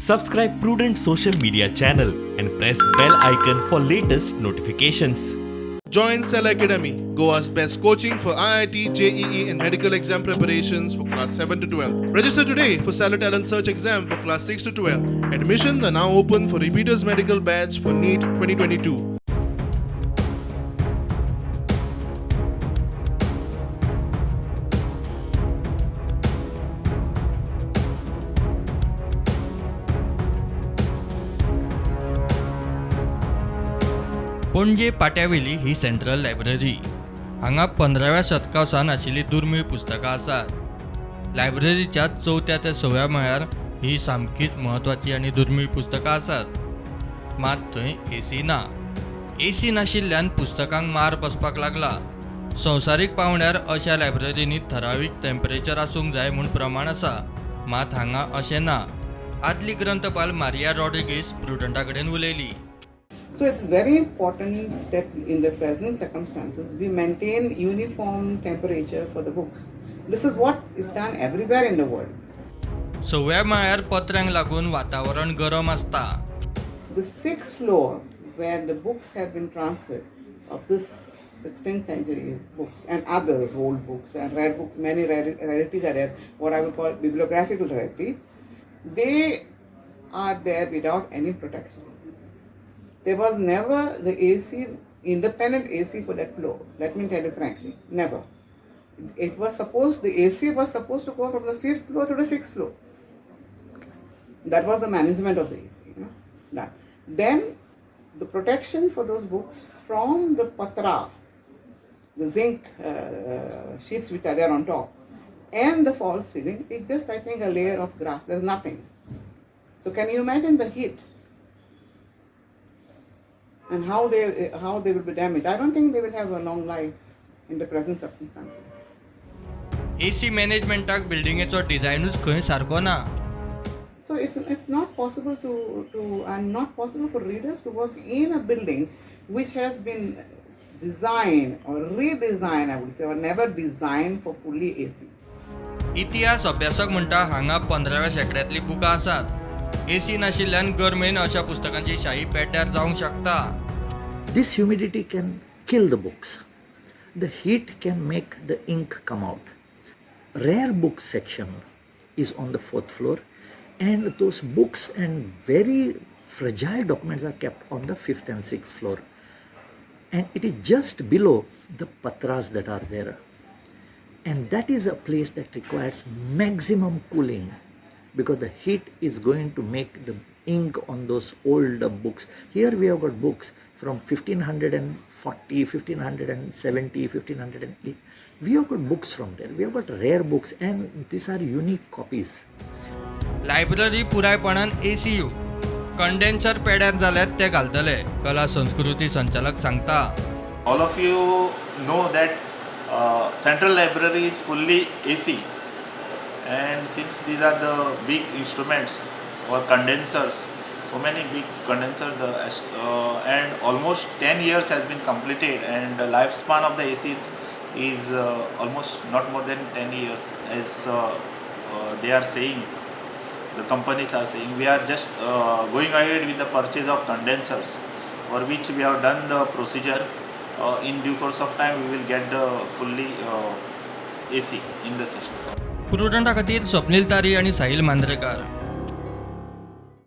Subscribe Prudent social media channel and press bell icon for latest notifications. Join Cell Academy, Goa's best coaching for IIT, JEE and medical exam preparations for class 7 to 12. Register today for Cell Talent Search exam for class 6 to 12. Admissions are now open for repeaters medical batch for NEET 2022. Panaji पाट्यावेली ही central library. हांगा 15व्या शतकावसान आशिल्ली दुर्मिळ पुस्तकां आसात. लायब्ररीच्या 4थ्या ते 6व्या मळार ही सामकीच म्हत्वाची आनी दुर्मिळ पुस्तकां आसात. मात थंय एसी ना. एसी नाशिल्ल्यान पुस्तकांक मार बसपाक लागला. संवसारीक पावंड्यार अशा लायब्ररींनी ठरावीक टेम्परेचर आसूंक जाय म्हूण प्रमाण आसा. मात हांगा अशें ना. आदली ग्रंथपाल मारिया रॉड्रिगीस प्रुडंटा कडेन उलयली. So it's very important that in the present circumstances we maintain uniform temperature for the books. This is what is done everywhere in the world. 6व्या माळ्यार पत्र्यांक लागून वातावरण गरम आसता. The 6th floor where the books have been transferred of this 16th century books and other old books and rare books, many rarities are there, what I would call bibliographical rarities. They are there without any protection. There was never the AC, independent AC for that floor. Let me tell you frankly, never. The AC was supposed to go from the 5th floor to the 6th floor. That was the management of the AC. That. Then the protection for those books from the patra, the zinc sheets which are there on top, and the false ceiling, is just, I think, a layer of grass. There's nothing. So can you imagine the heat? And how they will be damaged. I don't think they will have a long life in the present circumstances. एसी मॅनेजमेंटाक बिल्डिंगेचो डिझायनूच खंय सारको ना. So it's not possible and not possible for readers to work in a building which has been designed or redesigned, I would say, or never designed for fully AC. इतिहास अभ्यासक म्हणटा हांगा 15व्या शेंकड्यांतली बुकां आसात. एसी नाशिल्ल्यान गरमेन अशा पुस्तकांची शाई पेड्ड्यार जावंक शकता. This humidity can kill the books. The heat can make the ink come out. Rare books section is on the 4th floor, and those books and very fragile documents are kept on the 5th and 6th floor. And it is just below the patras that are there. And that is a place that requires maximum cooling, because the heat is going to make the ink on those old books. Here we have got books from 1540, 1570, 1508. We have got books from there. We have got rare books, and these are unique copies. Library पुरायपणान ACU condenser पेड्यार जाल्यात ते घालतले, कला संस्कृती संचालक सांगता. All of you know that Central Library is fully AC, and since these are the big instruments or condensers, so many big condensers, and almost 10 years has been completed, and the lifespan of the ACs is almost not more than 10 years, as they are saying, the companies are saying. We are just going ahead with the purchase of condensers, for which we have done the procedure. In due course of time we will get the fully AC in the system. प्रुडंटा खातीर स्वप्नील तारी आनी साहिल मांद्रेकार.